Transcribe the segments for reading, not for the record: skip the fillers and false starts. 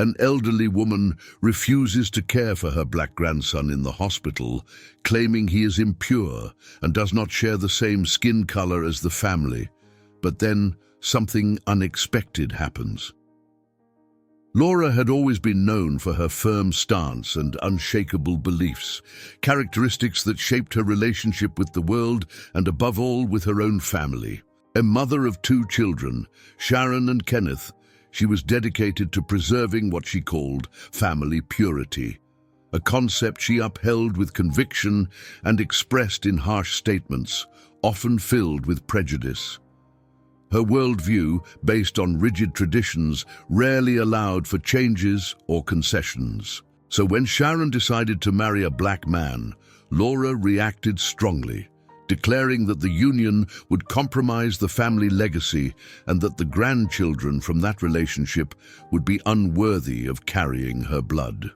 An elderly woman refuses to care for her black grandson in the hospital, claiming he is impure and does not share the same skin color as the family. But then something unexpected happens. Laura had always been known for her firm stance and unshakable beliefs, characteristics that shaped her relationship with the world and above all with her own family. A mother of 2 children, Sharon and Kenneth, she was dedicated to preserving what she called family purity, a concept she upheld with conviction and expressed in harsh statements, often filled with prejudice. Her worldview, based on rigid traditions, rarely allowed for changes or concessions. So when Sharon decided to marry a black man, Laura reacted strongly, declaring that the union would compromise the family legacy and that the grandchildren from that relationship would be unworthy of carrying her blood.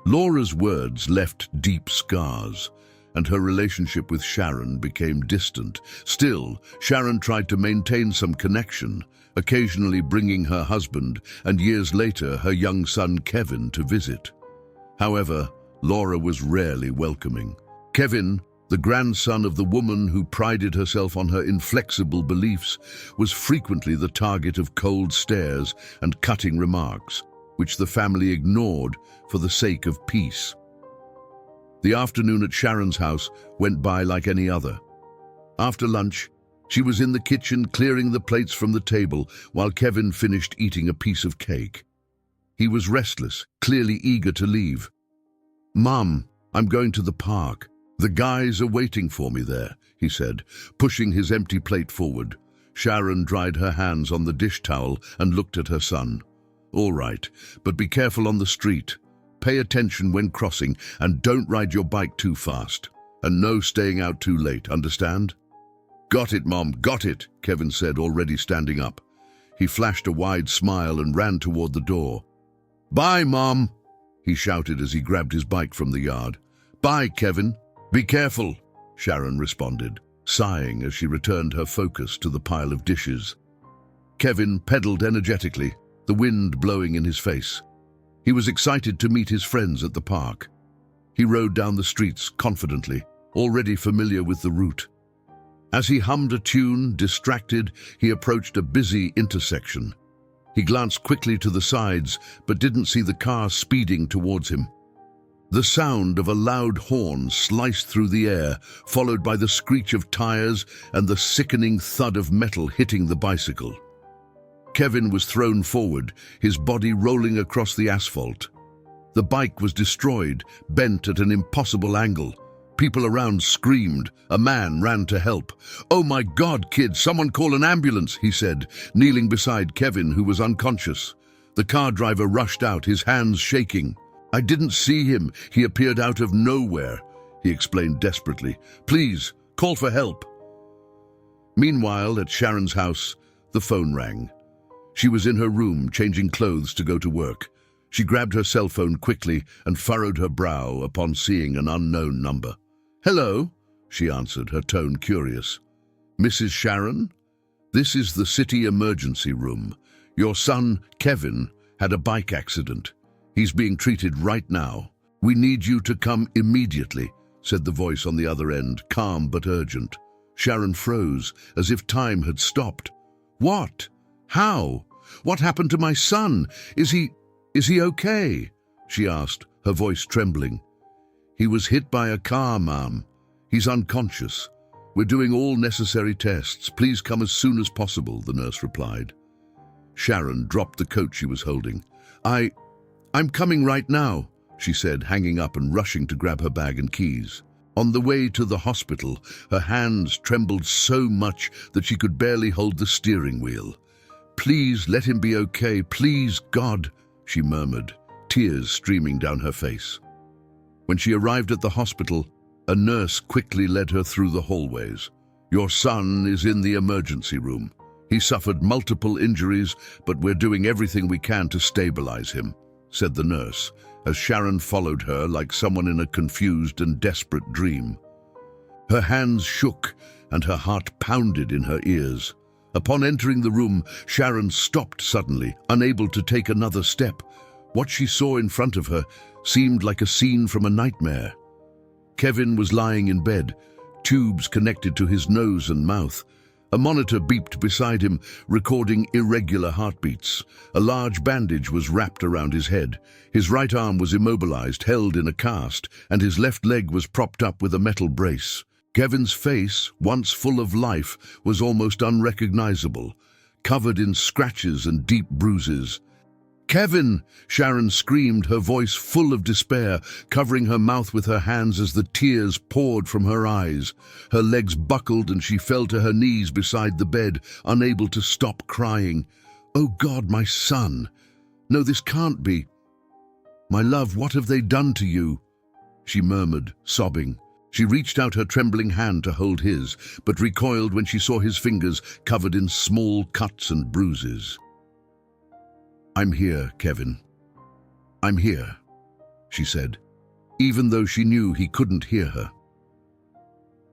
Laura's words left deep scars, and her relationship with Sharon became distant. Still, Sharon tried to maintain some connection, occasionally bringing her husband and years later her young son Kevin to visit. However, Laura was rarely welcoming. Kevin, the grandson of the woman who prided herself on her inflexible beliefs, was frequently the target of cold stares and cutting remarks, which the family ignored for the sake of peace. The afternoon at Sharon's house went by like any other. After lunch, she was in the kitchen clearing the plates from the table while Kevin finished eating a piece of cake. He was restless, clearly eager to leave. "Mom, I'm going to the park. The guys are waiting for me there," he said, pushing his empty plate forward. Sharon dried her hands on the dish towel and looked at her son. "All right, but be careful on the street. Pay attention when crossing and don't ride your bike too fast. And no staying out too late, understand?" "Got it, Mom, got it," Kevin said, already standing up. He flashed a wide smile and ran toward the door. "Bye, Mom," he shouted as he grabbed his bike from the yard. "Bye, Kevin. Be careful," Sharon responded, sighing as she returned her focus to the pile of dishes. Kevin pedaled energetically, the wind blowing in his face. He was excited to meet his friends at the park. He rode down the streets confidently, already familiar with the route. As he hummed a tune, distracted, he approached a busy intersection. He glanced quickly to the sides, but didn't see the car speeding towards him. The sound of a loud horn sliced through the air, followed by the screech of tires and the sickening thud of metal hitting the bicycle. Kevin was thrown forward, his body rolling across the asphalt. The bike was destroyed, bent at an impossible angle. People around screamed. A man ran to help. "Oh my God, kid, someone call an ambulance," he said, kneeling beside Kevin, who was unconscious. The car driver rushed out, his hands shaking. "I didn't see him. He appeared out of nowhere," he explained desperately. "Please, call for help." Meanwhile, at Sharon's house, the phone rang. She was in her room, changing clothes to go to work. She grabbed her cell phone quickly and furrowed her brow upon seeing an unknown number. "Hello," she answered, her tone curious. "Mrs. Sharon? This is the city emergency room. Your son, Kevin, had a bike accident. He's being treated right now. We need you to come immediately," said the voice on the other end, calm but urgent. Sharon froze, as if time had stopped. "What? How? What happened to my son? Is he okay?" she asked, her voice trembling. "He was hit by a car, Ma'am. He's unconscious. We're doing all necessary tests. Please come as soon as possible," the nurse replied. Sharon dropped the coat she was holding. I'm coming right now," she said, hanging up and rushing to grab her bag and keys. On the way to the hospital, her hands trembled so much that she could barely hold the steering wheel. "Please let him be okay, please, God," she murmured, tears streaming down her face. When she arrived at the hospital, a nurse quickly led her through the hallways. "Your son is in the emergency room. He suffered multiple injuries, but we're doing everything we can to stabilize him," said the nurse, as Sharon followed her like someone in a confused and desperate dream. Her hands shook and her heart pounded in her ears. Upon entering the room, Sharon stopped suddenly, unable to take another step. What she saw in front of her seemed like a scene from a nightmare. Kevin was lying in bed, tubes connected to his nose and mouth. A monitor beeped beside him, recording irregular heartbeats. A large bandage was wrapped around his head. His right arm was immobilized, held in a cast, and his left leg was propped up with a metal brace. Kevin's face, once full of life, was almost unrecognizable, covered in scratches and deep bruises. "Kevin!" Sharon screamed, her voice full of despair, covering her mouth with her hands as the tears poured from her eyes. Her legs buckled and she fell to her knees beside the bed, unable to stop crying. "Oh God, my son! No, this can't be. My love, what have they done to you?" she murmured, sobbing. She reached out her trembling hand to hold his, but recoiled when she saw his fingers covered in small cuts and bruises. "I'm here, Kevin. I'm here," she said, even though she knew he couldn't hear her.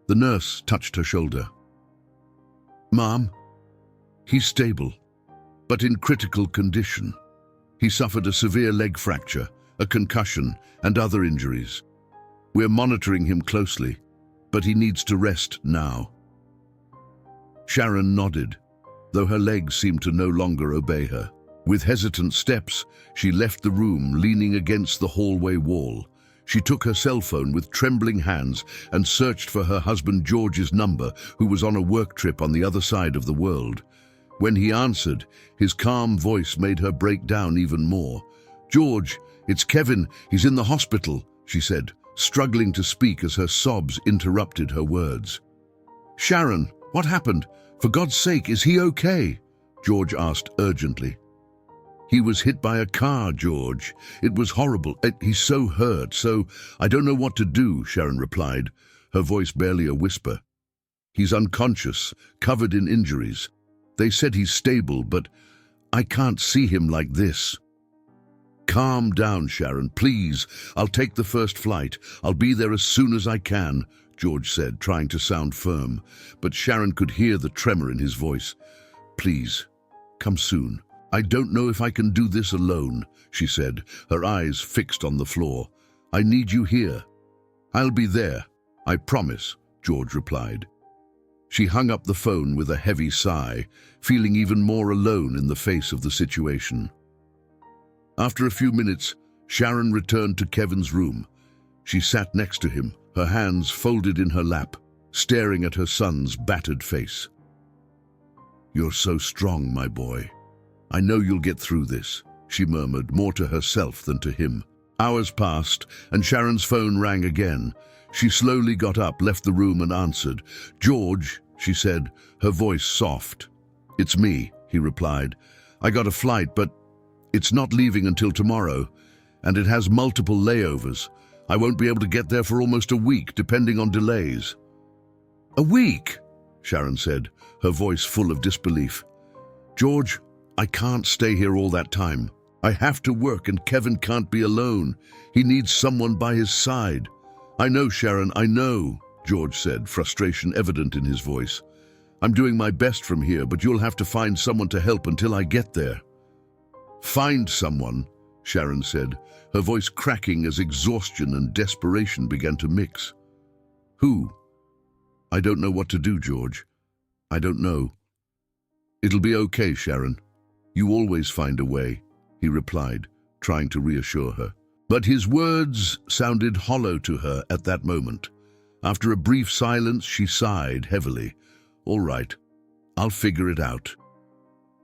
The nurse touched her shoulder. "Mom, he's stable, but in critical condition. He suffered a severe leg fracture, a concussion, and other injuries. We're monitoring him closely, but he needs to rest now." Sharon nodded, though her legs seemed to no longer obey her. With hesitant steps, she left the room, leaning against the hallway wall. She took her cell phone with trembling hands and searched for her husband George's number, who was on a work trip on the other side of the world. When he answered, his calm voice made her break down even more. "George, it's Kevin. He's in the hospital," she said, struggling to speak as her sobs interrupted her words. "Sharon, what happened? For God's sake, is he okay?" George asked urgently. "He was hit by a car, George. It was horrible. He's so hurt, so I don't know what to do," Sharon replied, her voice barely a whisper. "He's unconscious, covered in injuries. They said he's stable, but I can't see him like this." "Calm down, Sharon, please. I'll take the first flight. I'll be there as soon as I can," George said, trying to sound firm, but Sharon could hear the tremor in his voice. "Please, come soon. I don't know if I can do this alone," she said, her eyes fixed on the floor. "I need you here." "I'll be there, I promise," George replied. She hung up the phone with a heavy sigh, feeling even more alone in the face of the situation. After a few minutes, Sharon returned to Kevin's room. She sat next to him, her hands folded in her lap, staring at her son's battered face. "You're so strong, my boy. I know you'll get through this," she murmured, more to herself than to him. Hours passed, and Sharon's phone rang again. She slowly got up, left the room, and answered. "George," she said, her voice soft. "It's me," he replied. "I got a flight, but it's not leaving until tomorrow, and it has multiple layovers. I won't be able to get there for almost a week, depending on delays." "A week?" Sharon said, her voice full of disbelief. "George, I can't stay here all that time. I have to work, and Kevin can't be alone. He needs someone by his side." "I know, Sharon, I know," George said, frustration evident in his voice. "I'm doing my best from here, but you'll have to find someone to help until I get there." "Find someone," Sharon said, her voice cracking as exhaustion and desperation began to mix. "Who?" "I don't know what to do, George. I don't know." "It'll be okay, Sharon. You always find a way," he replied, trying to reassure her. But his words sounded hollow to her at that moment. After a brief silence, she sighed heavily. "All right, I'll figure it out."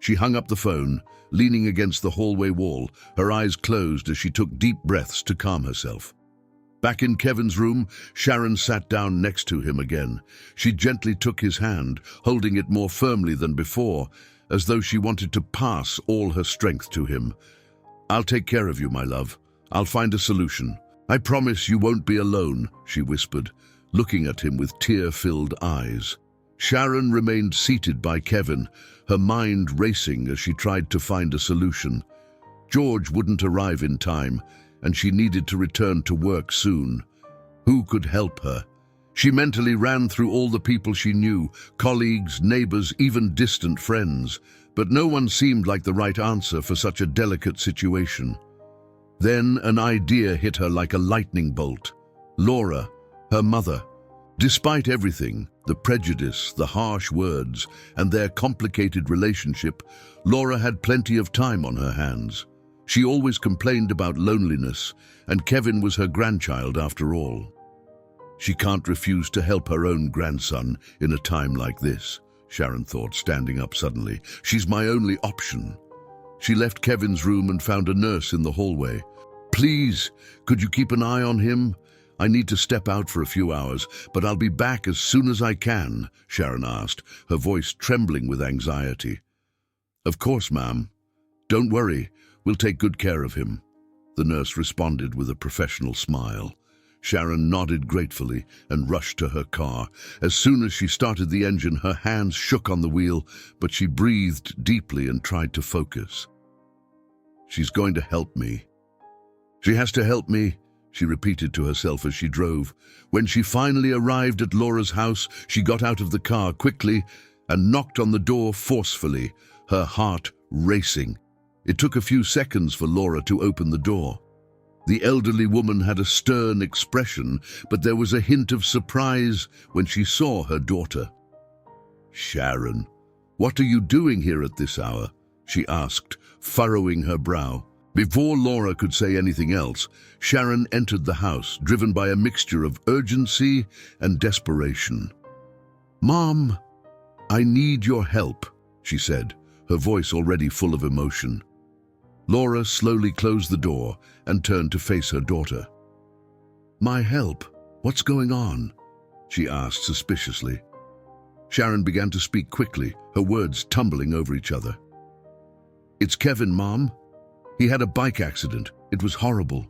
She hung up the phone, leaning against the hallway wall, her eyes closed as she took deep breaths to calm herself. Back in Kevin's room, Sharon sat down next to him again. She gently took his hand, holding it more firmly than before, as though she wanted to pass all her strength to him. "I'll take care of you, my love. I'll find a solution. I promise you won't be alone," she whispered, looking at him with tear-filled eyes. Sharon remained seated by Kevin, her mind racing as she tried to find a solution. George wouldn't arrive in time, and she needed to return to work soon. Who could help her? She mentally ran through all the people she knew, colleagues, neighbors, even distant friends, but no one seemed like the right answer for such a delicate situation. Then an idea hit her like a lightning bolt. Laura, her mother. Despite everything, the prejudice, the harsh words, and their complicated relationship, Laura had plenty of time on her hands. She always complained about loneliness, and Kevin was her grandchild after all. She can't refuse to help her own grandson in a time like this, Sharon thought, standing up suddenly. She's my only option. She left Kevin's room and found a nurse in the hallway. Please, could you keep an eye on him? I need to step out for a few hours, but I'll be back as soon as I can, Sharon asked, her voice trembling with anxiety. Of course, ma'am. Don't worry, we'll take good care of him, the nurse responded with a professional smile. Sharon nodded gratefully and rushed to her car. As soon as she started the engine, her hands shook on the wheel, but she breathed deeply and tried to focus. She's going to help me. She has to help me, she repeated to herself as she drove. When she finally arrived at Laura's house, she got out of the car quickly and knocked on the door forcefully, her heart racing. It took a few seconds for Laura to open the door. The elderly woman had a stern expression, but there was a hint of surprise when she saw her daughter. Sharon, what are you doing here at this hour? She asked, furrowing her brow. Before Laura could say anything else, Sharon entered the house, driven by a mixture of urgency and desperation. Mom, I need your help, she said, her voice already full of emotion. Laura slowly closed the door and turned to face her daughter. My help? What's going on? She asked suspiciously. Sharon began to speak quickly, her words tumbling over each other. It's Kevin, Mom. He had a bike accident. It was horrible.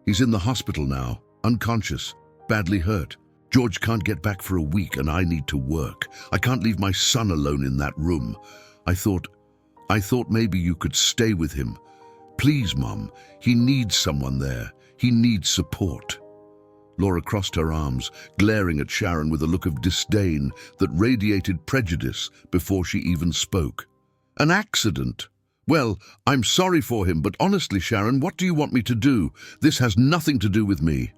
He's in the hospital now, unconscious, badly hurt. George can't get back for a week and I need to work. I can't leave my son alone in that room. I thought maybe you could stay with him. Please, Mom, he needs someone there. He needs support. Laura crossed her arms, glaring at Sharon with a look of disdain that radiated prejudice before she even spoke. An accident? Well, I'm sorry for him, but honestly, Sharon, what do you want me to do? This has nothing to do with me.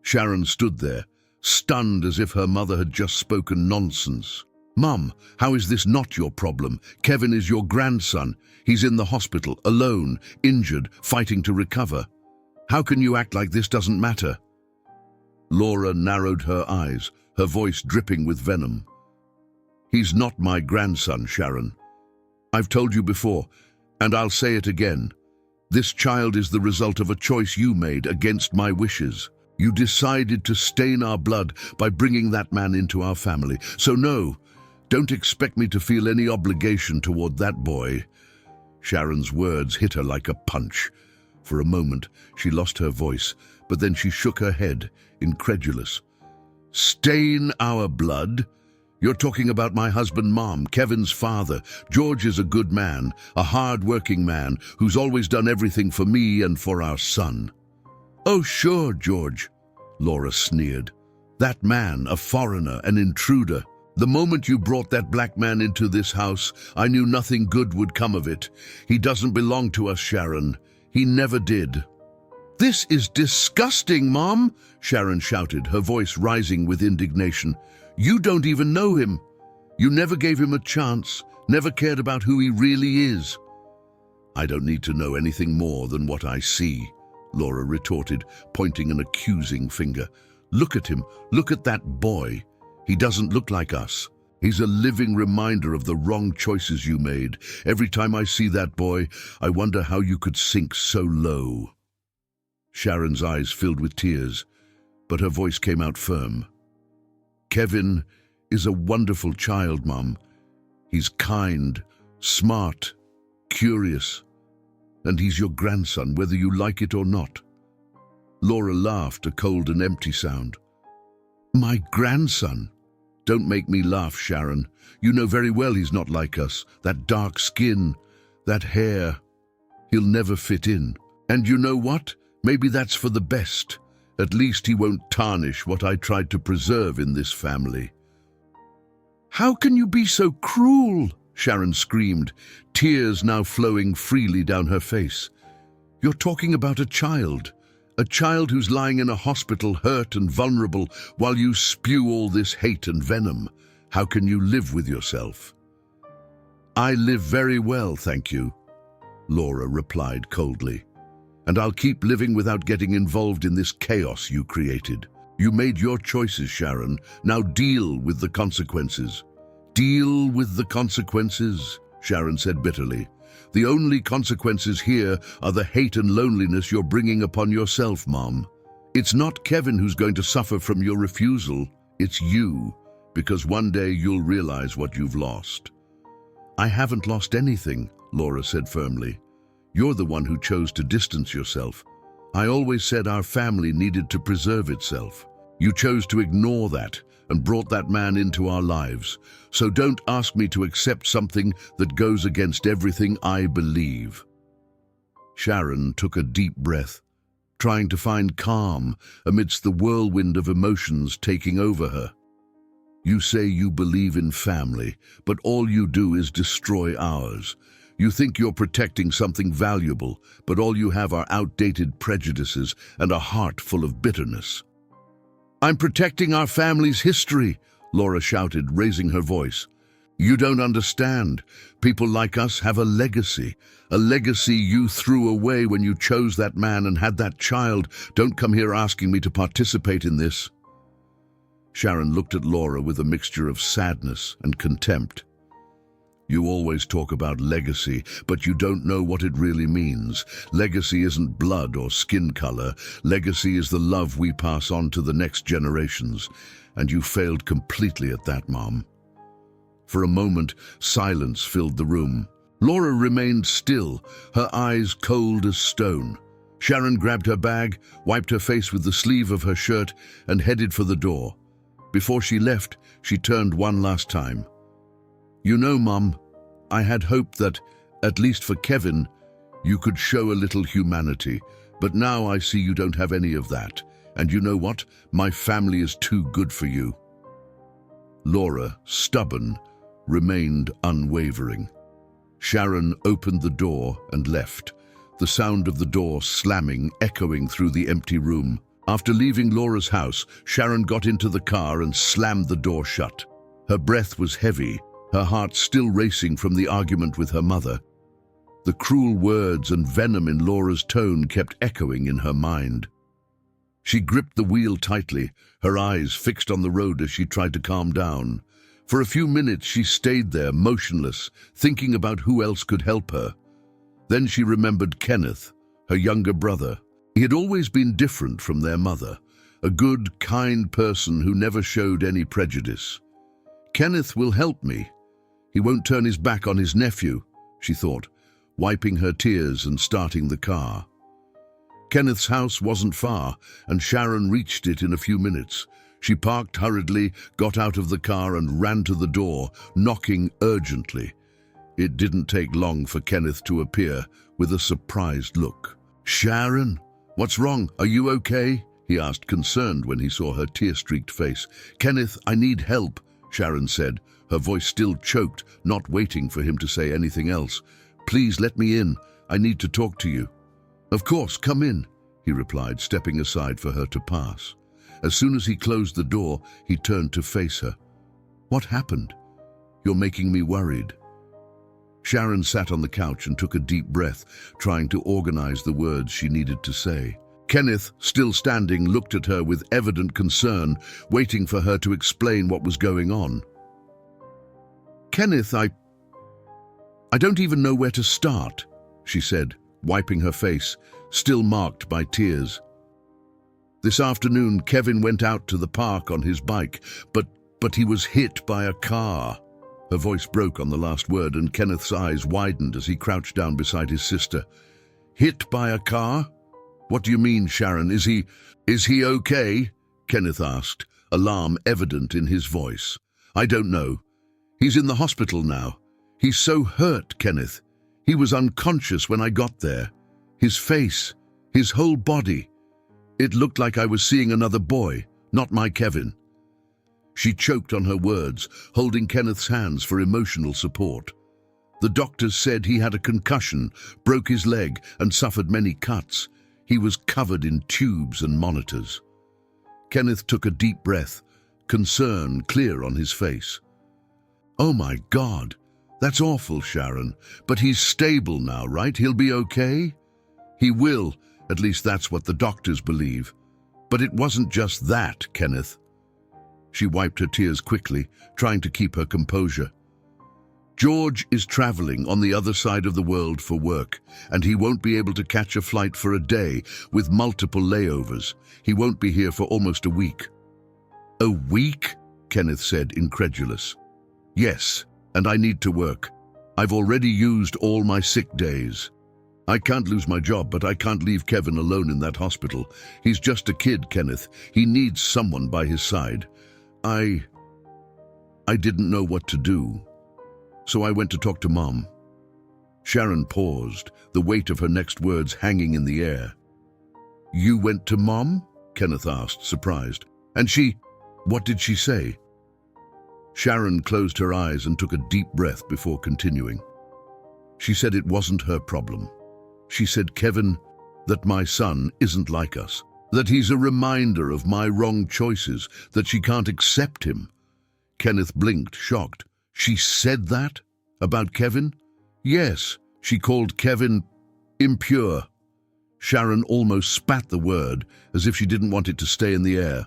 Sharon stood there, stunned as if her mother had just spoken nonsense. Mum, how is this not your problem? Kevin is your grandson. He's in the hospital, alone, injured, fighting to recover. How can you act like this doesn't matter? Laura narrowed her eyes, her voice dripping with venom. He's not my grandson, Sharon. I've told you before, and I'll say it again. This child is the result of a choice you made against my wishes. You decided to stain our blood by bringing that man into our family. So no, don't expect me to feel any obligation toward that boy. Sharon's words hit her like a punch. For a moment, she lost her voice, but then she shook her head, incredulous. Stain our blood? You're talking about my husband, Mom, Kevin's father. George is a good man, a hard-working man who's always done everything for me and for our son. Oh, sure, George, Laura sneered. That man, a foreigner, an intruder. The moment you brought that black man into this house, I knew nothing good would come of it. He doesn't belong to us, Sharon. He never did. This is disgusting, Mom, Sharon shouted, her voice rising with indignation. You don't even know him. You never gave him a chance, never cared about who he really is. I don't need to know anything more than what I see, Laura retorted, pointing an accusing finger. Look at him. Look at that boy. He doesn't look like us. He's a living reminder of the wrong choices you made. Every time I see that boy, I wonder how you could sink so low. Sharon's eyes filled with tears, but her voice came out firm. Kevin is a wonderful child, Mom. He's kind, smart, curious, and he's your grandson, whether you like it or not. Laura laughed, a cold and empty sound. My grandson? Don't make me laugh, Sharon. You know very well he's not like us. That dark skin, that hair. He'll never fit in. And you know what? Maybe that's for the best. At least he won't tarnish what I tried to preserve in this family." "How can you be so cruel?" Sharon screamed, tears now flowing freely down her face. "You're talking about a child who's lying in a hospital, hurt and vulnerable, while you spew all this hate and venom. How can you live with yourself?" "I live very well, thank you," Laura replied coldly. "And I'll keep living without getting involved in this chaos you created. You made your choices, Sharon. Now deal with the consequences." "Deal with the consequences," Sharon said bitterly. "The only consequences here are the hate and loneliness you're bringing upon yourself, Mom. It's not Kevin who's going to suffer from your refusal. It's you, because one day you'll realize what you've lost." "I haven't lost anything," Laura said firmly. "You're the one who chose to distance yourself. I always said our family needed to preserve itself. You chose to ignore that and brought that man into our lives. So don't ask me to accept something that goes against everything I believe." Sharon took a deep breath, trying to find calm amidst the whirlwind of emotions taking over her. "You say you believe in family, but all you do is destroy ours. You think you're protecting something valuable, but all you have are outdated prejudices and a heart full of bitterness." "I'm protecting our family's history," Laura shouted, raising her voice. "You don't understand. People like us have a legacy you threw away when you chose that man and had that child. Don't come here asking me to participate in this." Sharon looked at Laura with a mixture of sadness and contempt. "You always talk about legacy, but you don't know what it really means. Legacy isn't blood or skin color. Legacy is the love we pass on to the next generations. And you failed completely at that, Mom." For a moment, silence filled the room. Laura remained still, her eyes cold as stone. Sharon grabbed her bag, wiped her face with the sleeve of her shirt, and headed for the door. Before she left, she turned one last time. "You know, Mom, I had hoped that, at least for Kevin, you could show a little humanity, but now I see you don't have any of that. And you know what? My family is too good for you." Laura, stubborn, remained unwavering. Sharon opened the door and left, the sound of the door slamming echoing through the empty room. After leaving Laura's house, Sharon got into the car and slammed the door shut. Her breath was heavy, her heart still racing from the argument with her mother. The cruel words and venom in Laura's tone kept echoing in her mind. She gripped the wheel tightly, her eyes fixed on the road as she tried to calm down. For a few minutes she stayed there, motionless, thinking about who else could help her. Then she remembered Kenneth, her younger brother. He had always been different from their mother, a good, kind person who never showed any prejudice. "Kenneth will help me. He won't turn his back on his nephew," she thought, wiping her tears and starting the car. Kenneth's house wasn't far, and Sharon reached it in a few minutes. She parked hurriedly, got out of the car and ran to the door, knocking urgently. It didn't take long for Kenneth to appear with a surprised look. "Sharon, what's wrong? Are you okay?" he asked, concerned when he saw her tear-streaked face. "Kenneth, I need help," Sharon said, her voice still choked, not waiting for him to say anything else. "Please let me in. I need to talk to you." "Of course, come in," he replied, stepping aside for her to pass. As soon as he closed the door, he turned to face her. "What happened? You're making me worried." Sharon sat on the couch and took a deep breath, trying to organize the words she needed to say. Kenneth, still standing, looked at her with evident concern, waiting for her to explain what was going on. "Kenneth, I don't even know where to start," she said, wiping her face, still marked by tears. "This afternoon, Kevin went out to the park on his bike, but he was hit by a car." Her voice broke on the last word, and Kenneth's eyes widened as he crouched down beside his sister. "Hit by a car? What do you mean, Sharon? Is he okay?" Kenneth asked, alarm evident in his voice. "I don't know. He's in the hospital now. He's so hurt, Kenneth. He was unconscious when I got there. His face, his whole body. It looked like I was seeing another boy, not my Kevin. She choked on her words, holding Kenneth's hands for emotional support. The doctors said he had a concussion, broke his leg, and suffered many cuts. He was covered in tubes and monitors. Kenneth took a deep breath, concern clear on his face. "Oh my God, that's awful, Sharon. But he's stable now, right? He'll be okay?" "He will, at least that's what the doctors believe. But it wasn't just that, Kenneth." She wiped her tears quickly, trying to keep her composure. "George is traveling on the other side of the world for work, and he won't be able to catch a flight for a day with multiple layovers. He won't be here for almost a week." "A week?" Kenneth said, incredulous. "Yes, and I need to work. I've already used all my sick days. I can't lose my job, but I can't leave Kevin alone in that hospital. He's just a kid, Kenneth. He needs someone by his side. I didn't know what to do, so I went to talk to Mom." Sharon paused, the weight of her next words hanging in the air. "You went to Mom?" Kenneth asked, surprised. "And what did she say?" Sharon closed her eyes and took a deep breath before continuing. She said it wasn't her problem. She said, "Kevin, that my son isn't like us, that he's a reminder of my wrong choices, that she can't accept him." Kenneth blinked, shocked. "She said that? About Kevin?" "Yes, she called Kevin impure." Sharon almost spat the word, as if she didn't want it to stay in the air.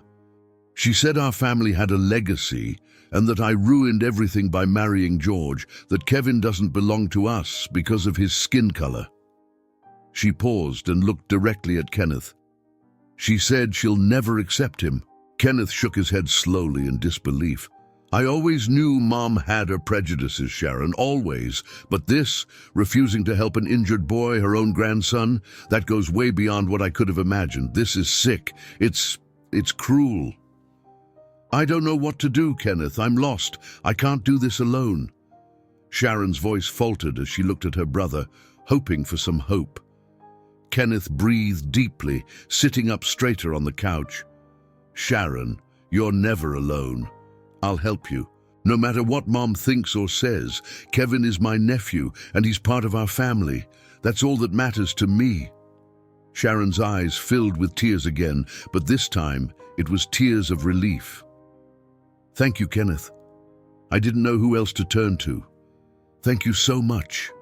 "She said our family had a legacy, and that I ruined everything by marrying George, that Kevin doesn't belong to us because of his skin color." She paused and looked directly at Kenneth. "She said she'll never accept him." Kenneth shook his head slowly in disbelief. "I always knew Mom had her prejudices, Sharon, always. But this, refusing to help an injured boy, her own grandson, that goes way beyond what I could have imagined. This is sick. It's cruel." "I don't know what to do, Kenneth. I'm lost. I can't do this alone." Sharon's voice faltered as she looked at her brother, hoping for some hope. Kenneth breathed deeply, sitting up straighter on the couch. "Sharon, you're never alone. I'll help you. No matter what Mom thinks or says, Kevin is my nephew, and he's part of our family. That's all that matters to me." Sharon's eyes filled with tears again, but this time it was tears of relief. "Thank you, Kenneth. I didn't know who else to turn to. Thank you so much."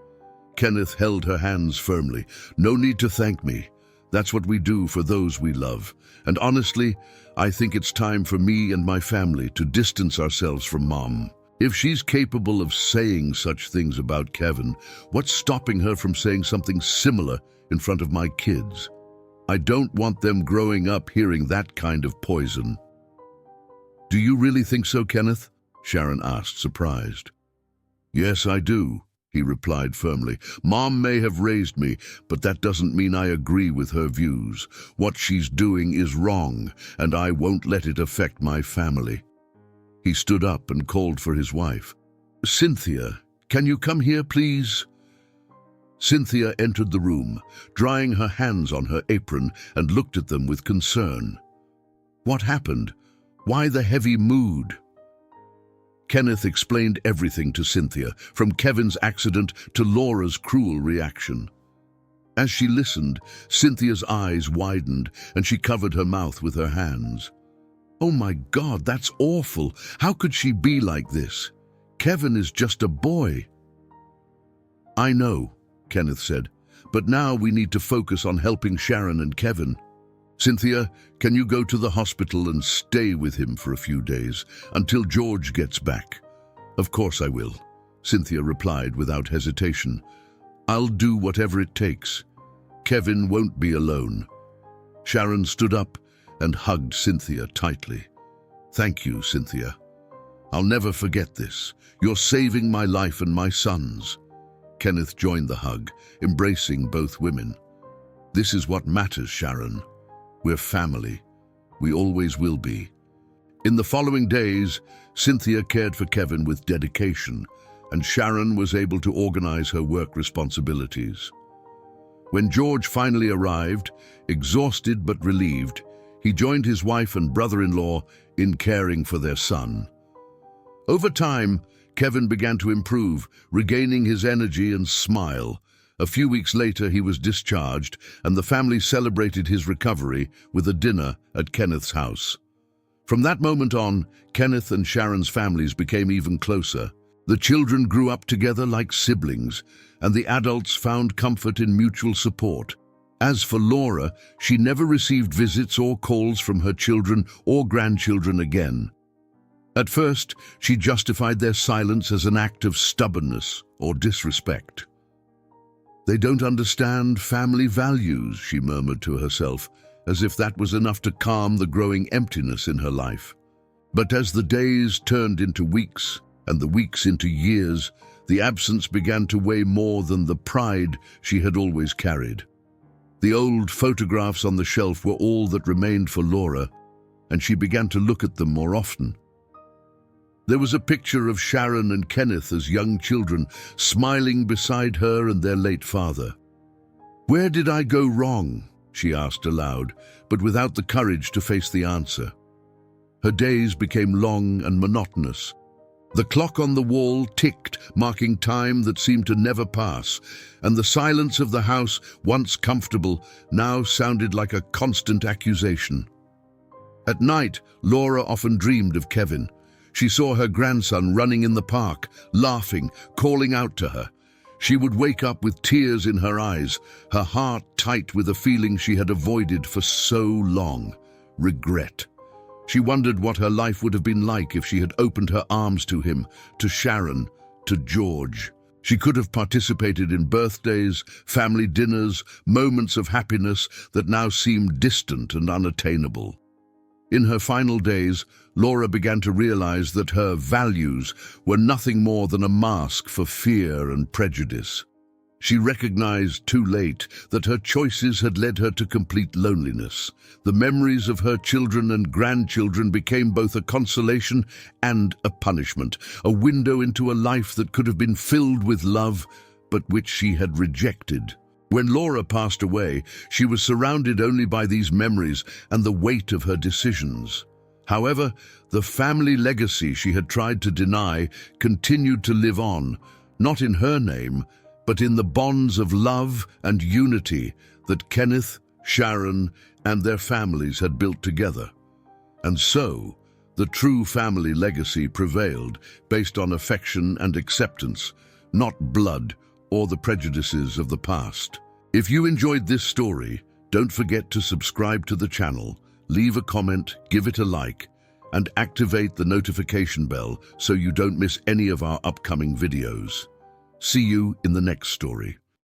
Kenneth held her hands firmly. "No need to thank me. That's what we do for those we love. And honestly, I think it's time for me and my family to distance ourselves from Mom. If she's capable of saying such things about Kevin, what's stopping her from saying something similar in front of my kids? I don't want them growing up hearing that kind of poison." "Do you really think so, Kenneth?" Sharon asked, surprised. "Yes, I do," he replied firmly. "Mom may have raised me, but that doesn't mean I agree with her views. What she's doing is wrong, and I won't let it affect my family." He stood up and called for his wife. "Cynthia, can you come here, please?" Cynthia entered the room, drying her hands on her apron, and looked at them with concern. "What happened? Why the heavy mood?" Kenneth explained everything to Cynthia, from Kevin's accident to Laura's cruel reaction. As she listened, Cynthia's eyes widened and she covered her mouth with her hands. "Oh my God, that's awful. How could she be like this? Kevin is just a boy." "I know," Kenneth said, "but now we need to focus on helping Sharon and Kevin. Cynthia, can you go to the hospital and stay with him for a few days, until George gets back?" "Of course I will," Cynthia replied without hesitation. "I'll do whatever it takes. Kevin won't be alone." Sharon stood up and hugged Cynthia tightly. "Thank you, Cynthia. I'll never forget this. You're saving my life and my son's." Kenneth joined the hug, embracing both women. "This is what matters, Sharon. We're family. We always will be." In the following days, Cynthia cared for Kevin with dedication, and Sharon was able to organize her work responsibilities. When George finally arrived, exhausted but relieved, he joined his wife and brother-in-law in caring for their son. Over time, Kevin began to improve, regaining his energy and smile. A few weeks later, he was discharged, and the family celebrated his recovery with a dinner at Kenneth's house. From that moment on, Kenneth and Sharon's families became even closer. The children grew up together like siblings, and the adults found comfort in mutual support. As for Laura, she never received visits or calls from her children or grandchildren again. At first, she justified their silence as an act of stubbornness or disrespect. "They don't understand family values," she murmured to herself, as if that was enough to calm the growing emptiness in her life. But as the days turned into weeks and the weeks into years, the absence began to weigh more than the pride she had always carried. The old photographs on the shelf were all that remained for Laura, and she began to look at them more often. There was a picture of Sharon and Kenneth as young children, smiling beside her and their late father. "Where did I go wrong?" she asked aloud, but without the courage to face the answer. Her days became long and monotonous. The clock on the wall ticked, marking time that seemed to never pass, and the silence of the house, once comfortable, now sounded like a constant accusation. At night, Laura often dreamed of Kevin. She saw her grandson running in the park, laughing, calling out to her. She would wake up with tears in her eyes, her heart tight with a feeling she had avoided for so long: regret. She wondered what her life would have been like if she had opened her arms to him, to Sharon, to George. She could have participated in birthdays, family dinners, moments of happiness that now seemed distant and unattainable. In her final days, Laura began to realize that her values were nothing more than a mask for fear and prejudice. She recognized too late that her choices had led her to complete loneliness. The memories of her children and grandchildren became both a consolation and a punishment, a window into a life that could have been filled with love, but which she had rejected. When Laura passed away, she was surrounded only by these memories and the weight of her decisions. However, the family legacy she had tried to deny continued to live on, not in her name, but in the bonds of love and unity that Kenneth, Sharon, and their families had built together. And so, the true family legacy prevailed, based on affection and acceptance, not blood or the prejudices of the past. If you enjoyed this story, don't forget to subscribe to the channel, leave a comment, give it a like, and activate the notification bell so you don't miss any of our upcoming videos. See you in the next story.